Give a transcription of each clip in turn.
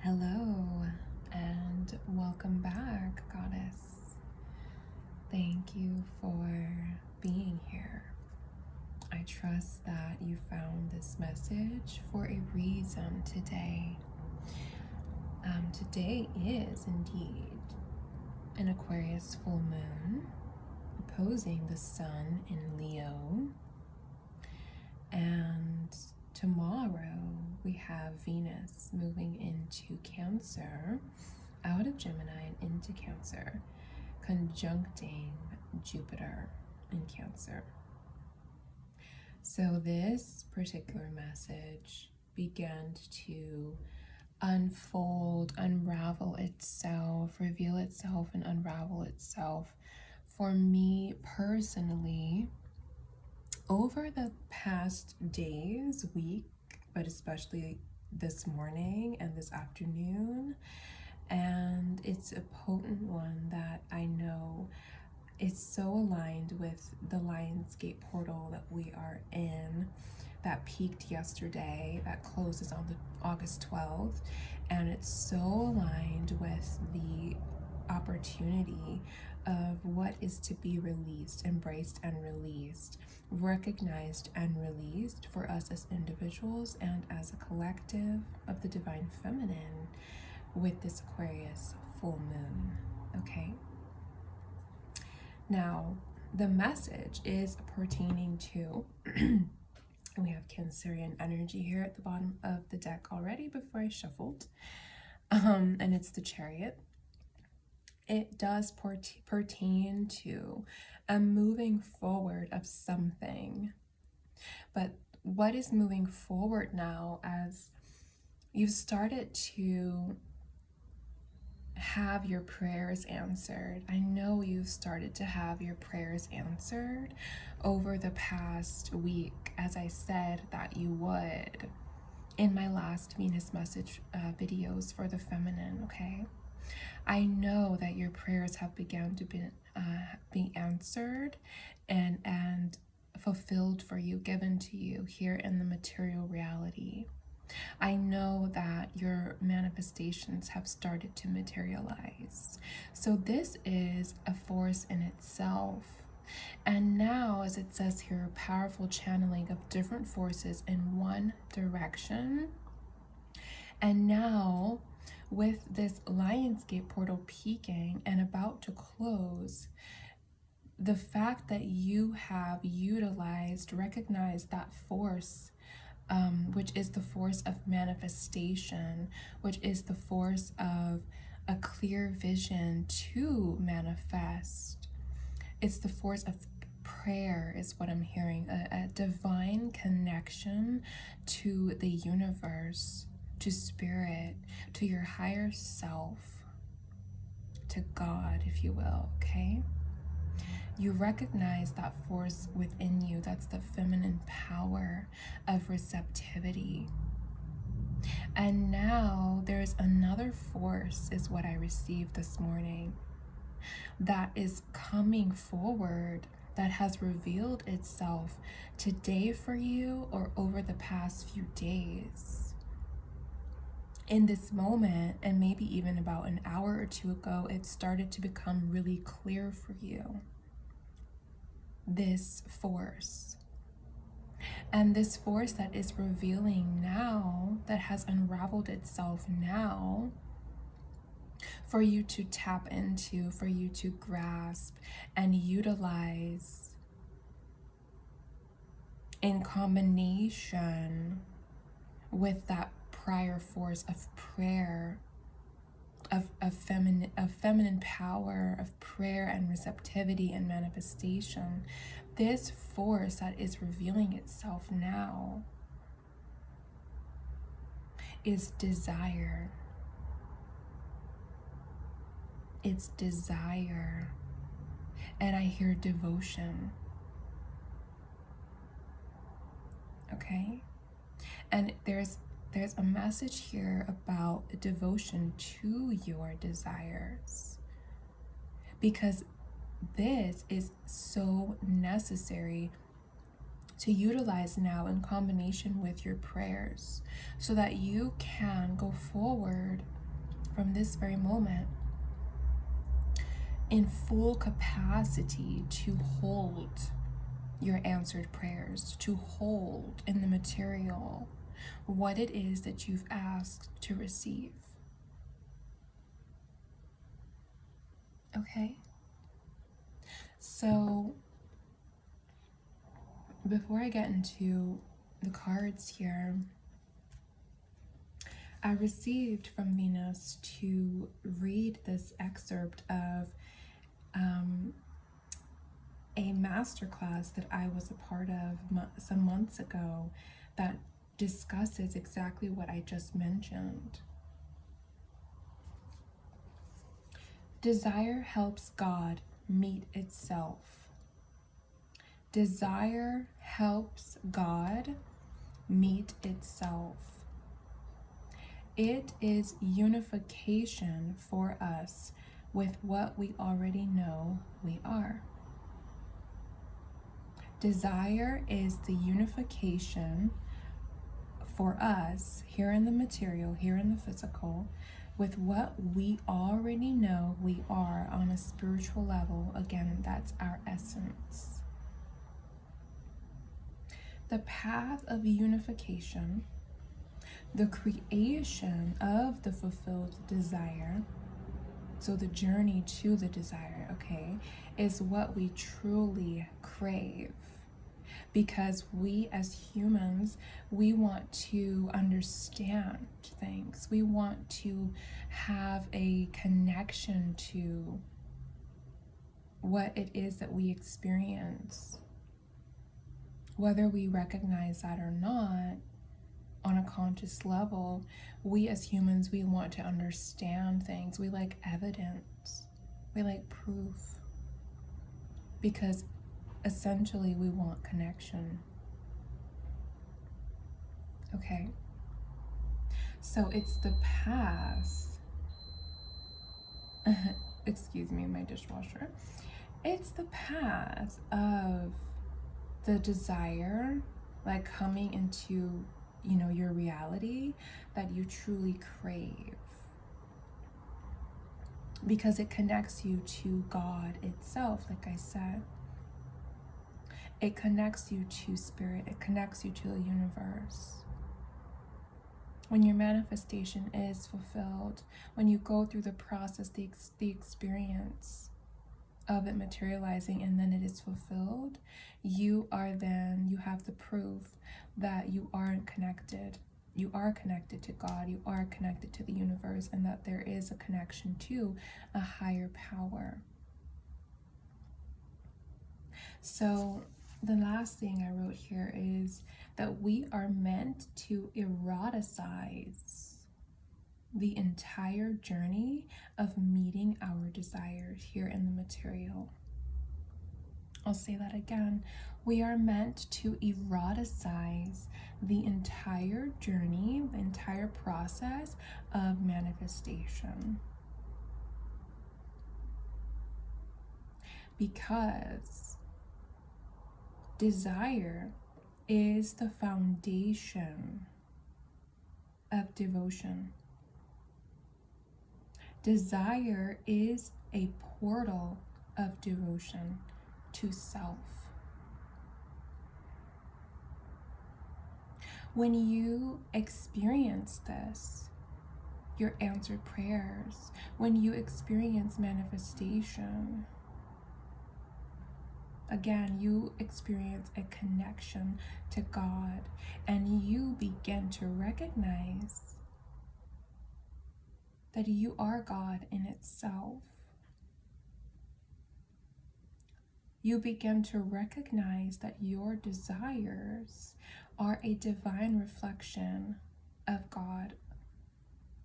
Hello and welcome back, Goddess. Thank you for being here. I trust that you found this message for a reason today. Today is indeed an Aquarius full moon opposing the sun in Leo, and tomorrow we have Venus moving into Cancer, out of Gemini and into Cancer, conjuncting Jupiter in Cancer. So this particular message began to unfold, unravel itself, reveal itself, and unravel itself for me personally over the past days, week, but especially this morning and this afternoon. And it's a potent one that I know is so aligned with the Lionsgate portal that we are in, that peaked yesterday, that closes on the August 12th, and it's so aligned with the opportunity of what is to be released, embraced and released, recognized and released for us as individuals and as a collective of the divine feminine with this Aquarius full moon. Okay, now the message is pertaining to we have Cancerian energy here at the bottom of the deck already before I shuffled, and it's the Chariot. It does pertain to a moving forward of something. But what is moving forward now, as you've started to have your prayers answered? I know you've started to have your prayers answered over the past week, as I said that you would in my last Venus message videos for the feminine, okay? I know that your prayers have begun to be answered and fulfilled for you, given to you here in the material reality. I know that your manifestations have started to materialize. So this is a force in itself. And now, as it says here, powerful channeling of different forces in one direction. And now, with this Lionsgate portal peaking and about to close, the fact that you have utilized, recognized that force, which is the force of manifestation, which is the force of a clear vision to manifest. It's the force of prayer is what I'm hearing, a divine connection to the universe, to spirit, to your higher self, to God, if you will, okay? You recognize that force within you. That's the feminine power of receptivity. And now there's another force, is what I received this morning, that is coming forward, that has revealed itself today for you or over the past few days. In this moment, and maybe even about an hour or two ago, it started to become really clear for you. This force. And this force that is revealing now, that has unraveled itself now, for you to tap into, for you to grasp and utilize in combination with that prior force of prayer, of feminine power, of prayer and receptivity and manifestation. This force that is revealing itself now is desire. It's desire. And I hear devotion. Okay? And there's a message here about devotion to your desires, because this is so necessary to utilize now in combination with your prayers so that you can go forward from this very moment in full capacity to hold your answered prayers, to hold in the material what it is that you've asked to receive. Okay? So, before I get into the cards here, I received from Venus to read this excerpt of a masterclass that I was a part of some months ago that discusses exactly what I just mentioned. Desire helps God meet itself. Desire helps God meet itself. It is unification for us with what we already know we are. Desire is the unification for us here in the material, here in the physical, with what we already know we are on a spiritual level. Again, that's our essence. The path of unification, the creation of the fulfilled desire, so the journey to the desire, okay, is what we truly crave. Because we as humans, we want to understand things. We want to have a connection to what it is that we experience. Whether we recognize that or not, on a conscious level, we as humans, we want to understand things. We like evidence. We like proof. Because essentially, we want connection. Okay? So it's the path. Excuse me, my dishwasher. It's the path of the desire, like coming into, your reality that you truly crave. Because it connects you to God itself, like I said. It connects you to spirit. It connects you to the universe. When your manifestation is fulfilled, when you go through the process, the experience of it materializing, and then it is fulfilled, you have the proof that you are connected. You are connected to God. You are connected to the universe, and that there is a connection to a higher power. So the last thing I wrote here is that we are meant to eroticize the entire journey of meeting our desires here in the material. I'll say that again. We are meant to eroticize the entire journey, the entire process of manifestation. Because desire is the foundation of devotion. Desire is a portal of devotion to self. When you experience this, your answered prayers, when you experience manifestation, again, you experience a connection to God, and you begin to recognize that you are God in itself. You begin to recognize that your desires are a divine reflection of God.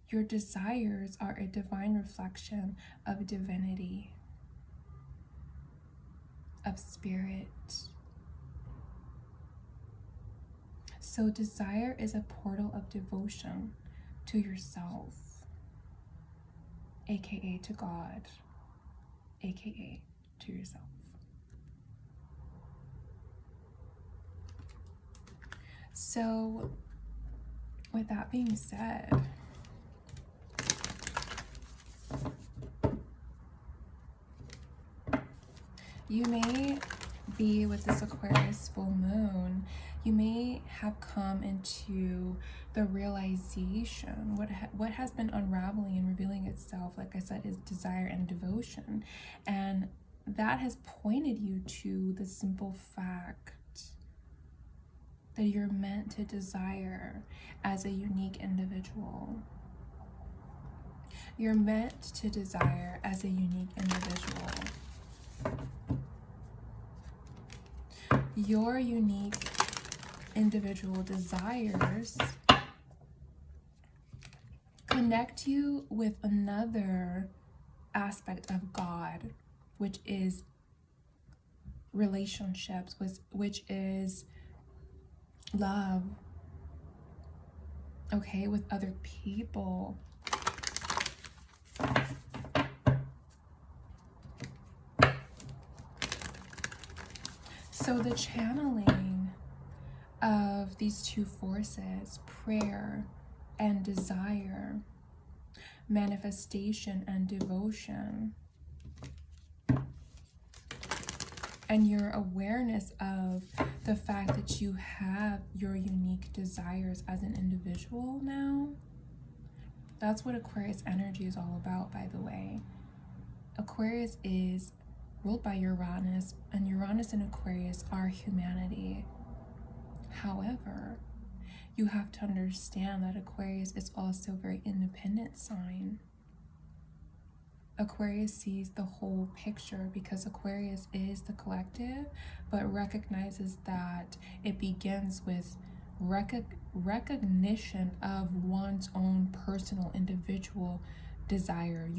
Your desires are a divine reflection of divinity, of spirit. So desire is a portal of devotion to yourself, aka to God, aka to yourself. So, with that being said, you may be with this Aquarius full moon, you may have come into the realization what has been unraveling and revealing itself, like I said, is desire and devotion. And that has pointed you to the simple fact that you're meant to desire as a unique individual. You're meant to desire as a unique individual. Your unique individual desires connect you with another aspect of God, which is relationships, which is love, okay, with other people. So the channeling of these two forces, prayer and desire, manifestation and devotion, and your awareness of the fact that you have your unique desires as an individual now, that's what Aquarius energy is all about, by the way. Aquarius is ruled by Uranus, and Uranus and Aquarius are humanity. However, you have to understand that Aquarius is also a very independent sign. Aquarius sees the whole picture because Aquarius is the collective, but recognizes that it begins with recognition of one's own personal individual desire,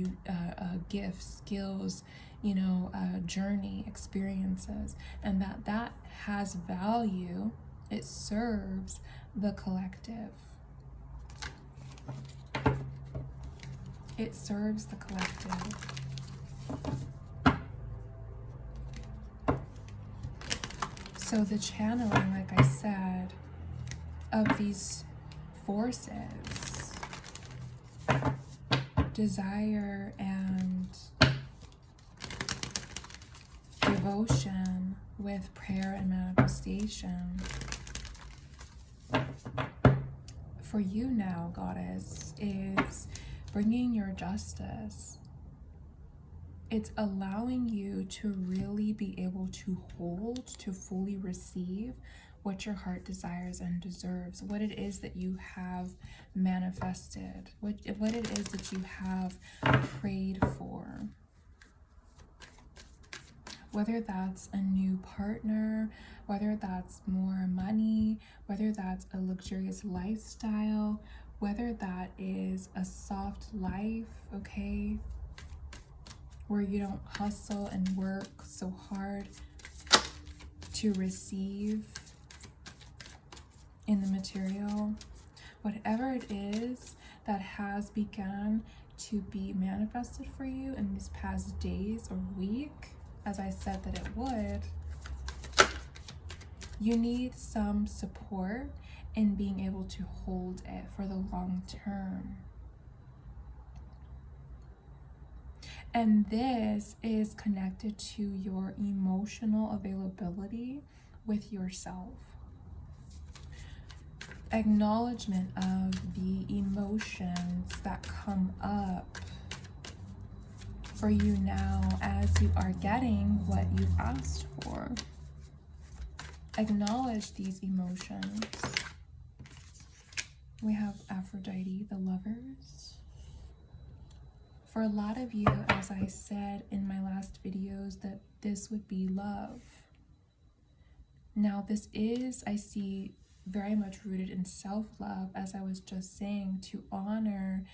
gifts, skills, journey, experiences, and that has value. It serves the collective. It serves the collective. So the channeling, like I said, of these forces, desire and devotion with prayer and manifestation, for you now, Goddess, is bringing your justice. It's allowing you to really be able to hold, to fully receive what your heart desires and deserves, what it is that you have manifested, what it is that you have prayed for. Whether that's a new partner, whether that's more money, whether that's a luxurious lifestyle, whether that is a soft life, okay, where you don't hustle and work so hard to receive in the material. Whatever it is that has begun to be manifested for you in these past days or week, as I said that it would, you need some support in being able to hold it for the long term. And this is connected to your emotional availability with yourself. Acknowledgement of the emotions that come up for you now as you are getting what you've asked for. Acknowledge these emotions. We have Aphrodite, the lovers. For a lot of you, as I said in my last videos, that this would be love. Now, this is, I see, very much rooted in self-love, as I was just saying, to honor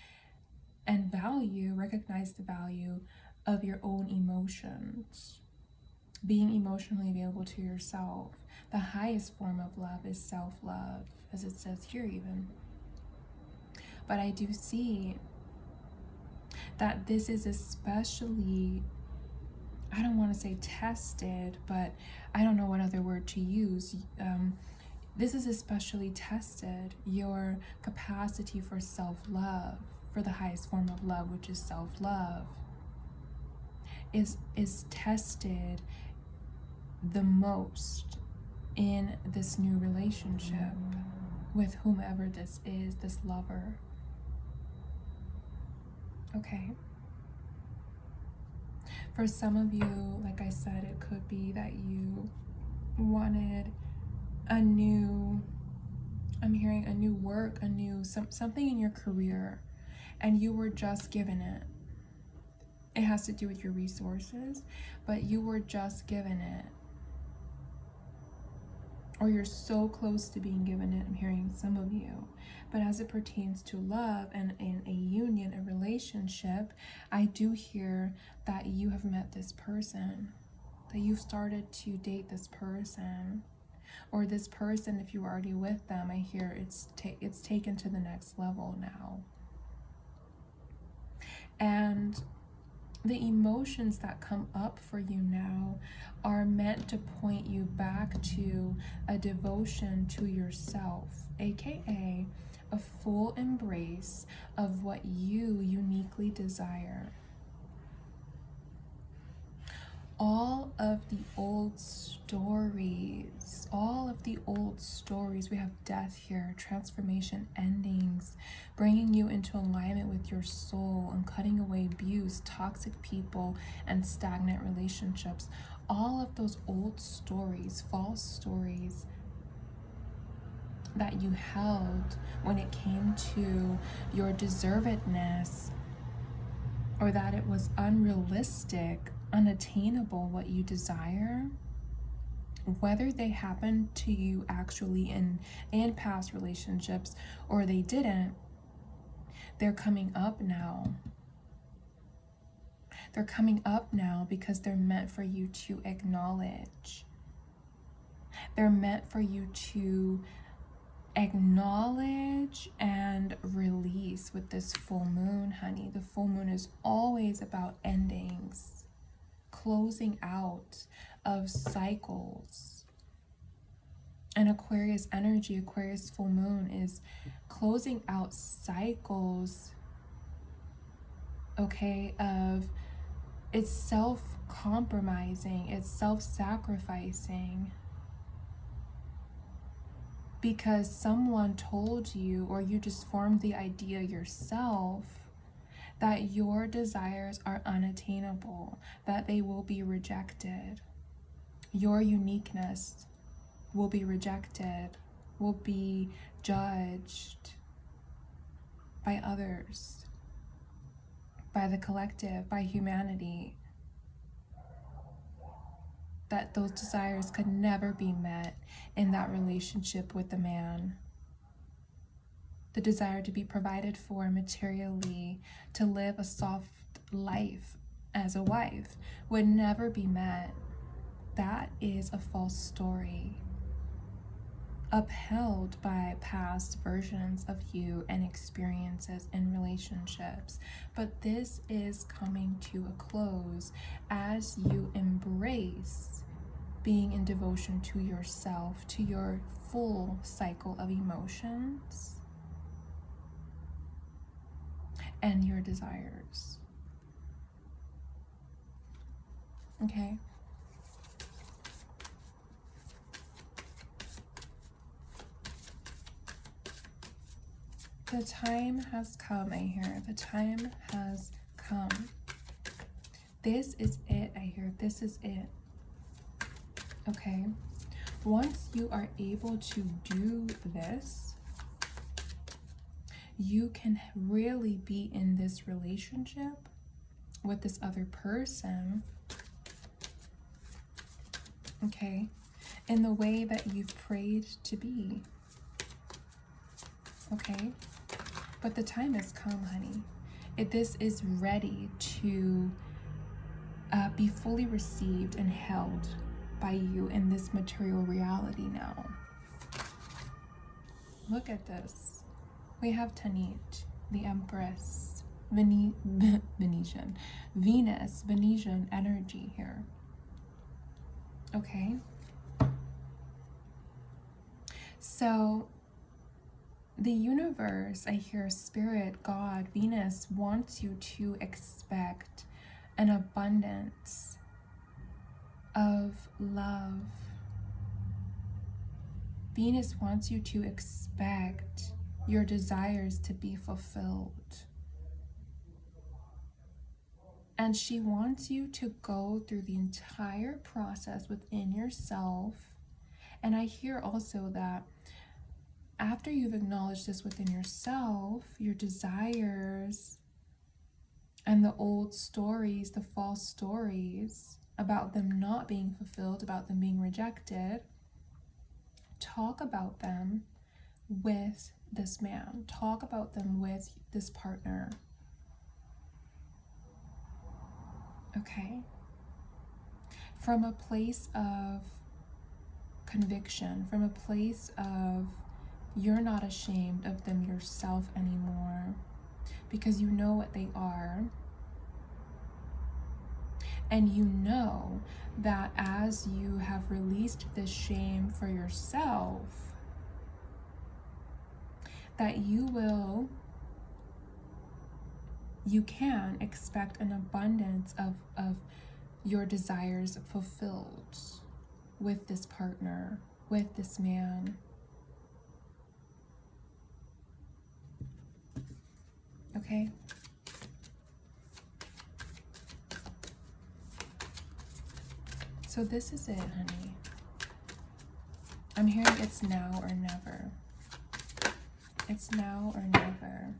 and value, recognize the value of your own emotions. Being emotionally available to yourself. The highest form of love is self-love, as it says here even. But I do see that this is especially, I don't want to say tested, but I don't know what other word to use. This is especially tested. Your capacity for self-love, for the highest form of love, which is self-love, is tested the most in this new relationship with whomever this is, this lover. Okay. For some of you, like I said, it could be that you wanted I'm hearing a new work, something in your career, and you were just given it. It has to do with your resources, but you were just given it. Or you're so close to being given it, I'm hearing some of you. But as it pertains to love and in a union, a relationship, I do hear that you have met this person, that you've started to date this person. Or this person, if you were already with them, I hear it's taken to the next level now. And the emotions that come up for you now are meant to point you back to a devotion to yourself, aka a full embrace of what you uniquely desire. All of the old stories, we have death here, transformation, endings, bringing you into alignment with your soul and cutting away abuse, toxic people, and stagnant relationships. All of those old stories, false stories that you held when it came to your deservedness, or that it was unrealistic, unattainable what you desire, whether they happened to you actually in past relationships or they didn't, they're coming up now. They're coming up now because they're meant for you to acknowledge. They're meant for you to acknowledge and release with this full moon, honey. The full moon is always about endings, closing out of cycles. And Aquarius energy, Aquarius full moon, is closing out cycles, okay, of it's self-compromising, it's self-sacrificing, because someone told you, or you just formed the idea yourself, that your desires are unattainable, that they will be rejected. Your uniqueness will be rejected, will be judged by others, by the collective, by humanity. That those desires could never be met in that relationship with the man. The desire to be provided for materially, to live a soft life as a wife, would never be met. That is a false story, upheld by past versions of you and experiences in relationships. But this is coming to a close as you embrace being in devotion to yourself, to your full cycle of emotions and your desires. Okay? The time has come, I hear. The time has come. This is it, I hear. This is it. Okay? Once you are able to do this, you can really be in this relationship with this other person, okay, in the way that you've prayed to be. Okay? But the time has come, honey. This is ready to be fully received and held by you in this material reality now. Look at this. We have Tanit, the Empress, Venus, Venetian energy here. Okay? So the universe, I hear spirit, God, Venus wants you to expect an abundance of love. Venus wants you to expect your desires to be fulfilled. And she wants you to go through the entire process within yourself. And I hear also that after you've acknowledged this within yourself, your desires and the old stories, the false stories about them not being fulfilled, about them being rejected, talk about them with this man. Talk about them with this partner. Okay? From a place of conviction, from a place of you're not ashamed of them yourself anymore because you know what they are. And you know that as you have released this shame for yourself, that you can expect an abundance of your desires fulfilled with this partner, with this man. Okay? So this is it, honey. I'm hearing it's now or never. It's now or never.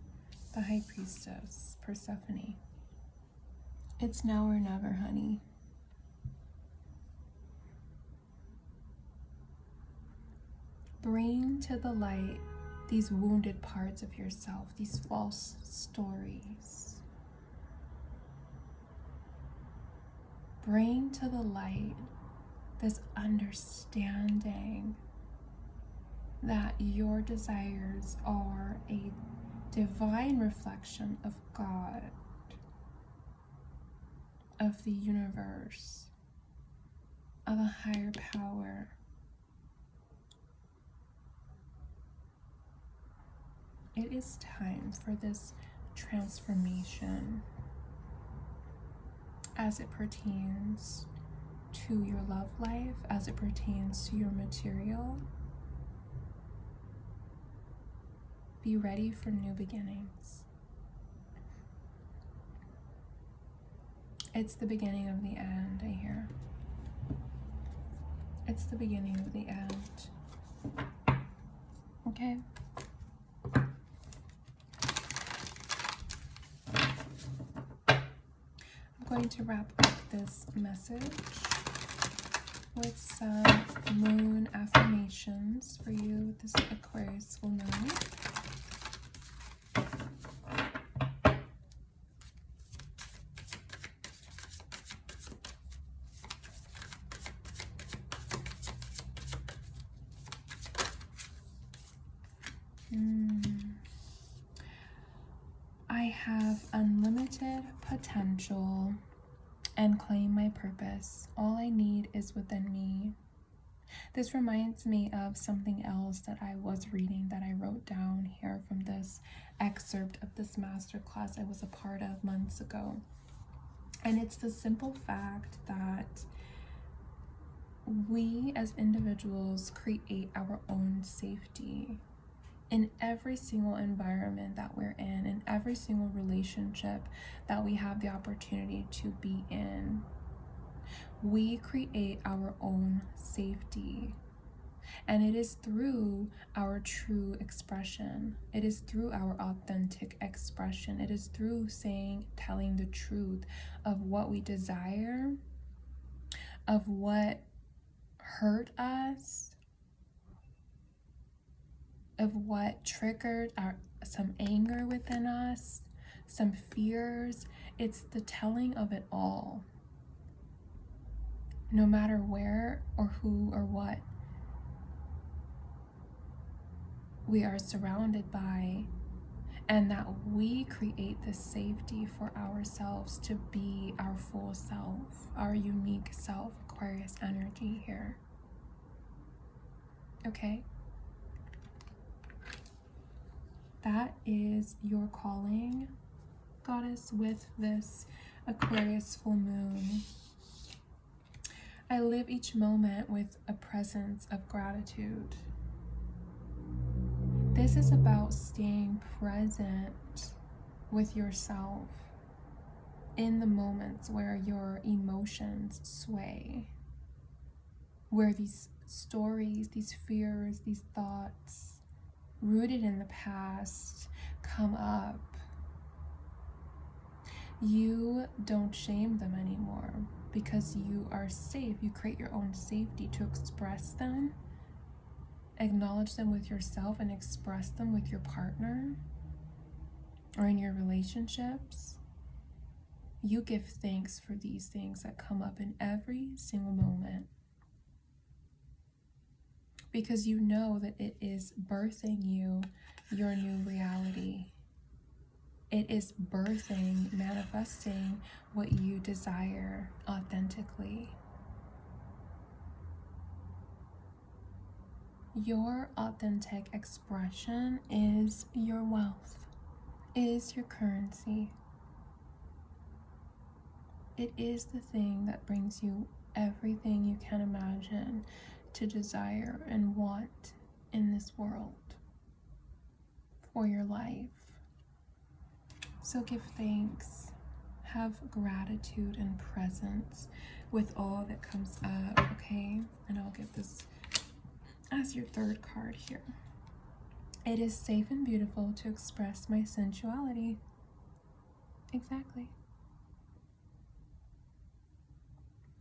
The High Priestess, Persephone. It's now or never, honey. Bring to the light these wounded parts of yourself, these false stories. Bring to the light this understanding that your desires are a divine reflection of God, of the universe, of a higher power. It is time for this transformation as it pertains to your love life, as it pertains to your material. Be ready for new beginnings. It's the beginning of the end, I hear. It's the beginning of the end. Okay? I'm going to wrap up this message with some moon affirmations for you this Aquarius full moon. I have unlimited potential and claim my purpose. All I need is within me. This reminds me of something else that I was reading that I wrote down here from this excerpt of this masterclass I was a part of months ago. And it's the simple fact that we as individuals create our own safety in every single environment that we're in every single relationship that we have the opportunity to be in. We create our own safety. And it is through our true expression. It is through our authentic expression. It is through telling the truth of what we desire, of what hurt us, of what triggered some anger within us, some fears. It's the telling of it all. No matter where or who or what we are surrounded by, and that we create this safety for ourselves to be our full self, our unique self, Aquarius energy here. Okay? That is your calling, Goddess, with this Aquarius full moon. I live each moment with a presence of gratitude. This is about staying present with yourself in the moments where your emotions sway, where these stories, these fears, these thoughts rooted in the past come up. You don't shame them anymore because you are safe. You create your own safety to express them, acknowledge them with yourself, and express them with your partner or in your relationships. You give thanks for these things that come up in every single moment because you know that it is birthing you your new reality. It is birthing, manifesting what you desire authentically. Your authentic expression is your wealth, is your currency. It is the thing that brings you everything you can imagine to desire and want in this world for your life. So give thanks, have gratitude and presence with all that comes up, okay? And I'll get this as your third card here. It is safe and beautiful to express my sensuality. Exactly.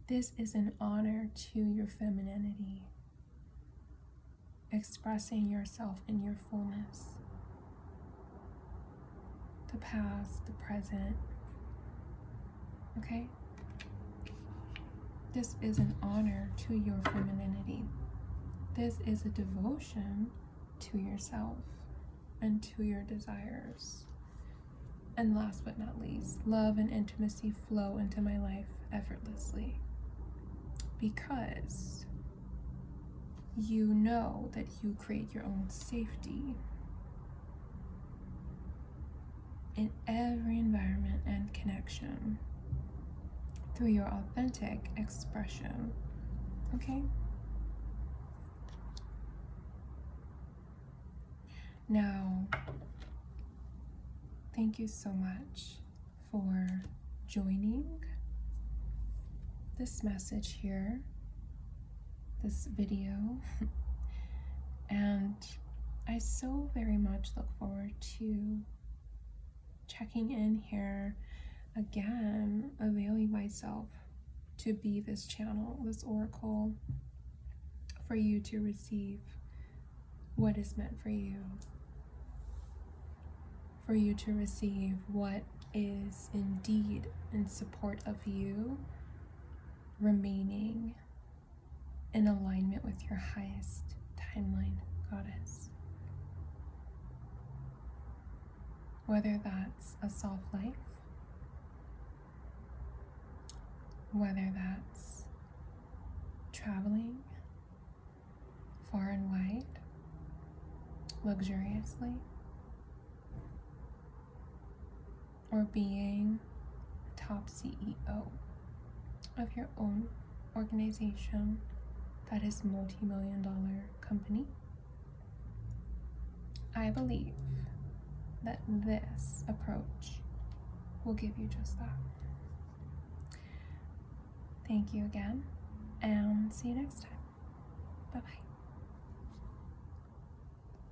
This is an honor to your femininity, expressing yourself in your fullness. The past, the present, okay? This is an honor to your femininity. This is a devotion to yourself and to your desires. And last but not least, love and intimacy flow into my life effortlessly because you know that you create your own safety in every environment and connection through your authentic expression, okay? Now, thank you so much for joining this message here, this video, and I so very much look forward to checking in here again, availing myself to be this channel, this oracle, for you to receive what is meant for you to receive what is indeed in support of you remaining in alignment with your highest timeline, Goddess. Whether that's a soft life, whether that's traveling far and wide, luxuriously, or being a top CEO of your own organization that is multi-million-dollar company, I believe that this approach will give you just that. Thank you again, and see you next time.